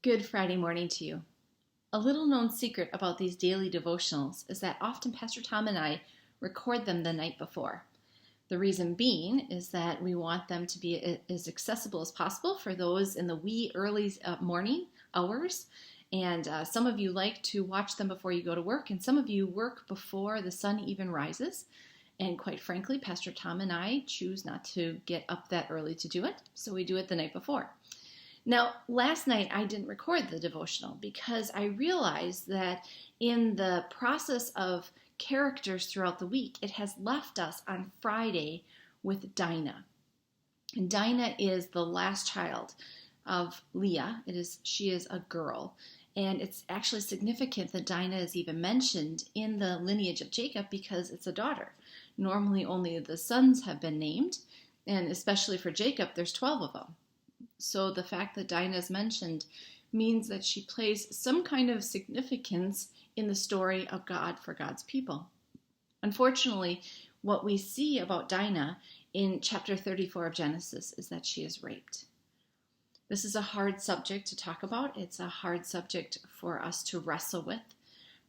Good Friday morning to you. A little known secret about these daily devotionals is that often Pastor Tom and I record them the night before. The reason being is that we want them to be as accessible as possible for those in the wee early morning hours. And some of you like to watch them before you go to work, and some of you work before the sun even rises. And quite frankly, Pastor Tom and I choose not to get up that early to do it, so we do it the night before. Now, last night I didn't record the devotional because I realized that in the process of characters throughout the week, it has left us on Friday with Dinah. And Dinah is the last child of Leah. She is a girl. And it's actually significant that Dinah is even mentioned in the lineage of Jacob because it's a daughter. Normally only the sons have been named, and especially for Jacob, there's 12 of them. So the fact that Dinah is mentioned means that she plays some kind of significance in the story of God for God's people. Unfortunately, what we see about Dinah in chapter 34 of Genesis is that she is raped. This is a hard subject to talk about. It's a hard subject for us to wrestle with,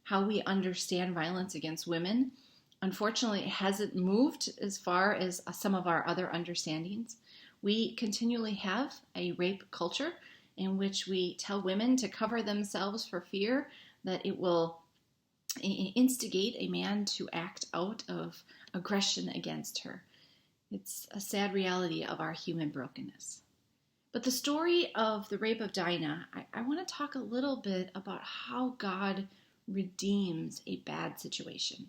how we understand violence against women. Unfortunately, it hasn't moved as far as some of our other understandings. We continually have a rape culture in which we tell women to cover themselves for fear that it will instigate a man to act out of aggression against her. It's a sad reality of our human brokenness. But the story of the rape of Dinah, I want to talk a little bit about how God redeems a bad situation.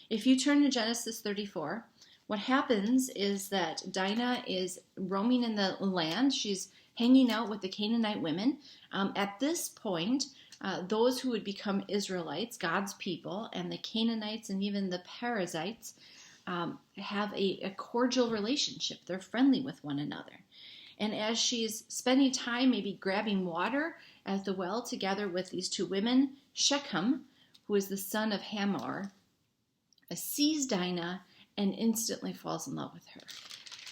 If you turn to Genesis 34, what happens is that Dinah is roaming in the land. She's hanging out with the Canaanite women. At this point, those who would become Israelites, God's people, and the Canaanites and even the Perizzites have a cordial relationship. They're friendly with one another. And as she's spending time maybe grabbing water at the well together with these two women, Shechem, who is the son of Hamor, sees Dinah and instantly falls in love with her.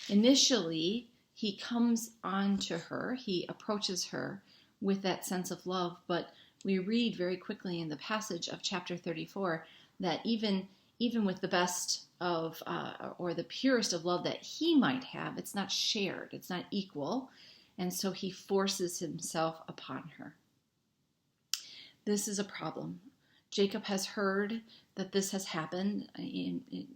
Initially, he comes on to her, he approaches her with that sense of love, but we read very quickly in the passage of chapter 34 that even with the best of, or the purest of love that he might have, it's not shared, it's not equal, and so he forces himself upon her. This is a problem. Jacob has heard that this has happened.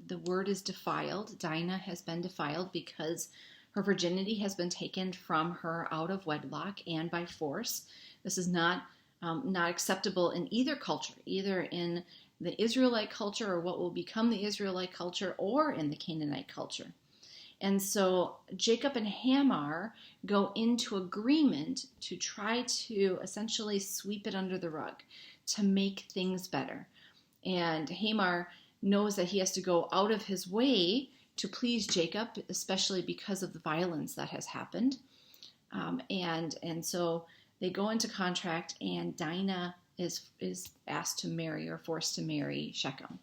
The word is defiled. Dinah has been defiled because her virginity has been taken from her out of wedlock and by force. This is not acceptable in either culture, either in the Israelite culture or what will become the Israelite culture or in the Canaanite culture. And so Jacob and Hamor go into agreement to try to essentially sweep it under the rug, to make things better. And Hamor knows that he has to go out of his way to please Jacob, especially because of the violence that has happened. And so they go into contract, and Dinah is asked to marry or forced to marry Shechem.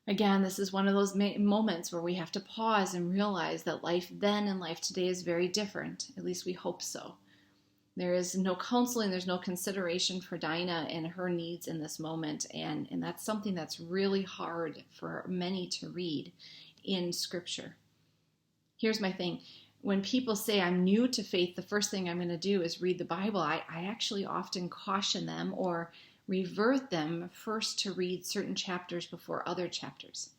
Again, this is one of those moments where we have to pause and realize that life then and life today is very different. At least we hope so. There is no counseling, there's no consideration for Dinah and her needs in this moment, and that's something that's really hard for many to read in Scripture. Here's my thing. When people say I'm new to faith, the first thing I'm going to do is read the Bible. I actually often caution them or revert them first to read certain chapters before other chapters.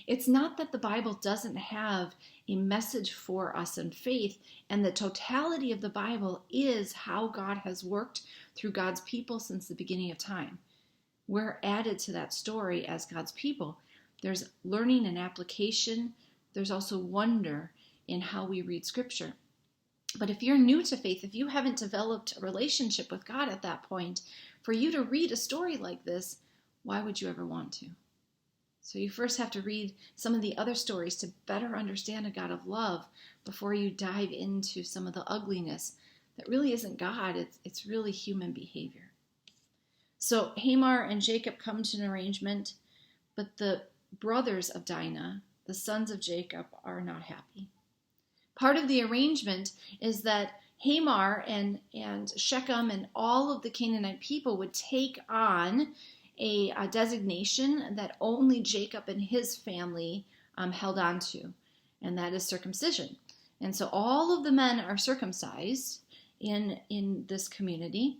It's not that the Bible doesn't have a message for us in faith, and the totality of the Bible is how God has worked through God's people since the beginning of time. We're added to that story as God's people. There's learning and application. There's also wonder in how we read Scripture. But if you're new to faith, if you haven't developed a relationship with God at that point, for you to read a story like this, why would you ever want to? So you first have to read some of the other stories to better understand a God of love before you dive into some of the ugliness that really isn't God, it's really human behavior. So Hamor and Jacob come to an arrangement, but the brothers of Dinah, the sons of Jacob, are not happy. Part of the arrangement is that Hamor and Shechem and all of the Canaanite people would take on a designation that only Jacob and his family held on to, and that is circumcision. And so all of the men are circumcised in this community.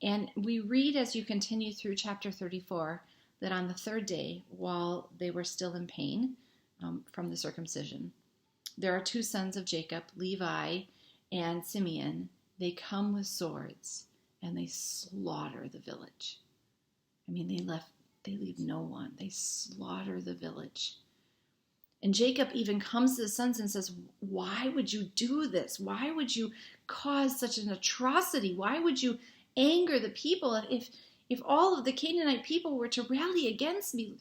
And we read as you continue through chapter 34 that on the third day, while they were still in pain from the circumcision, there are two sons of Jacob, Levi and Simeon. They come with swords and they slaughter the village. I mean, they leave no one. They slaughter the village. And Jacob even comes to the sons and says, why would you do this? Why would you cause such an atrocity? Why would you anger the people? If all of the Canaanite people were to rally against me,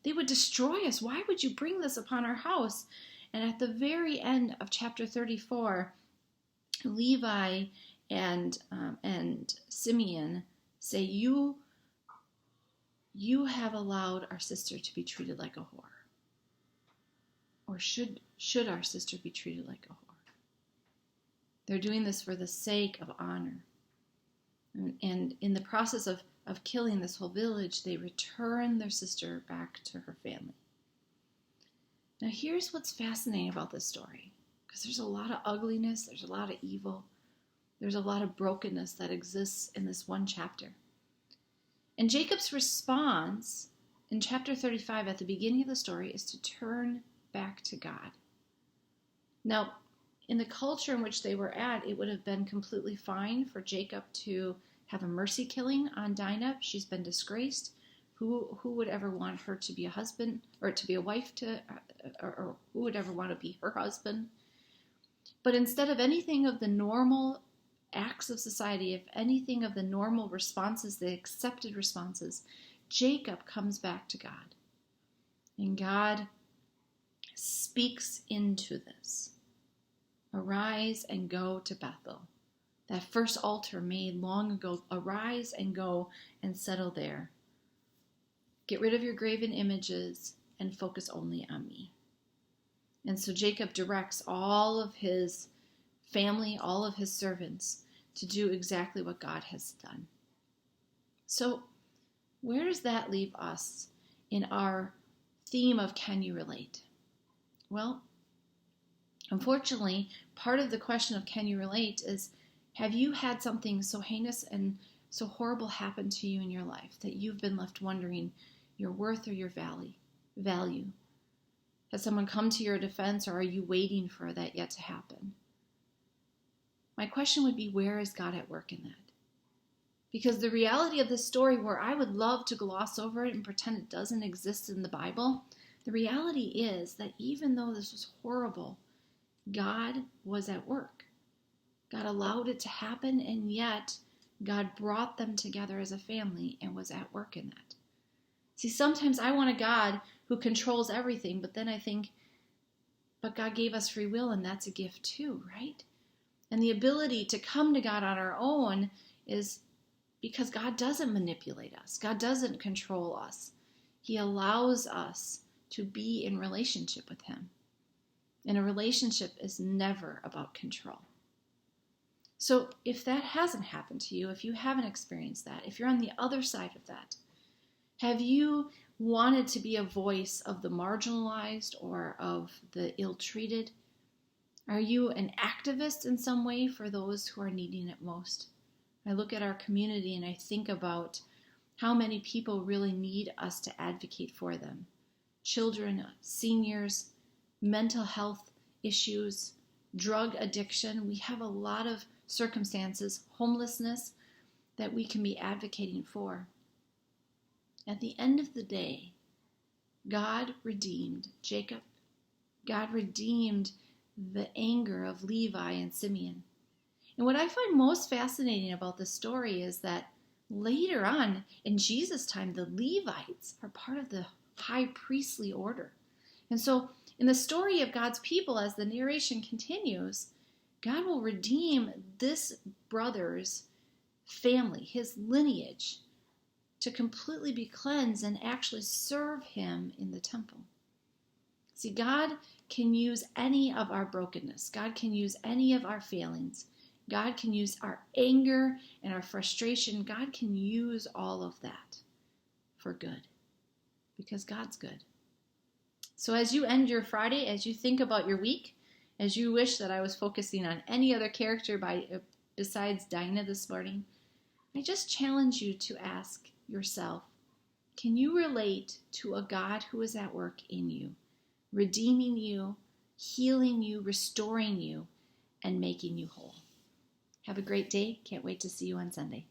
they would destroy us. Why would you bring this upon our house? And at the very end of chapter 34, Levi and Simeon say, you have allowed our sister to be treated like a whore. Or should our sister be treated like a whore? They're doing this for the sake of honor. And in the process of killing this whole village, they return their sister back to her family. Now here's what's fascinating about this story, because there's a lot of ugliness, there's a lot of evil, there's a lot of brokenness that exists in this one chapter. And Jacob's response in chapter 35 at the beginning of the story is to turn back to God. Now, in the culture in which they were at, it would have been completely fine for Jacob to have a mercy killing on Dinah. She's been disgraced. Who would ever want her to be a husband or to be a wife to, or who would ever want to be her husband? But instead of anything of the normal acts of society, if anything of the normal responses, the accepted responses, Jacob comes back to God. And God speaks into this. Arise and go to Bethel. That first altar made long ago. Arise and go and settle there. Get rid of your graven images and focus only on me. And so Jacob directs all of his family, all of his servants, to do exactly what God has done. So where does that leave us in our theme of can you relate? Well, unfortunately, part of the question of can you relate is, have you had something so heinous and so horrible happen to you in your life that you've been left wondering your worth or your value? Has someone come to your defense, or are you waiting for that yet to happen? My question would be, where is God at work in that? Because the reality of this story, where I would love to gloss over it and pretend it doesn't exist in the Bible, the reality is that even though this was horrible, God was at work. God allowed it to happen, and yet God brought them together as a family and was at work in that. See, sometimes I want a God who controls everything, but then I think, but God gave us free will, and that's a gift too, right? And the ability to come to God on our own is because God doesn't manipulate us. God doesn't control us. He allows us to be in relationship with Him. And a relationship is never about control. So if that hasn't happened to you, if you haven't experienced that, if you're on the other side of that, have you wanted to be a voice of the marginalized or of the ill-treated? Are you an activist in some way for those who are needing it most? I look at our community and I think about how many people really need us to advocate for them. Children, seniors, mental health issues, drug addiction. We have a lot of circumstances, homelessness, that we can be advocating for. At the end of the day, God redeemed Jacob. God redeemed the anger of Levi and Simeon. And what I find most fascinating about this story is that later on, in Jesus' time, the Levites are part of the high priestly order. And so in the story of God's people, as the narration continues, God will redeem this brother's family, his lineage, to completely be cleansed and actually serve Him in the temple. See, God can use any of our brokenness. God can use any of our failings God can use our anger and our frustration. God can use all of that for good because God's good. So as you end your Friday, as you think about your week, as you wish that I was focusing on any other character besides Dinah this morning, I just challenge you to ask yourself, can you relate to a God who is at work in you, redeeming you, healing you, restoring you, and making you whole? Have a great day. Can't wait to see you on Sunday.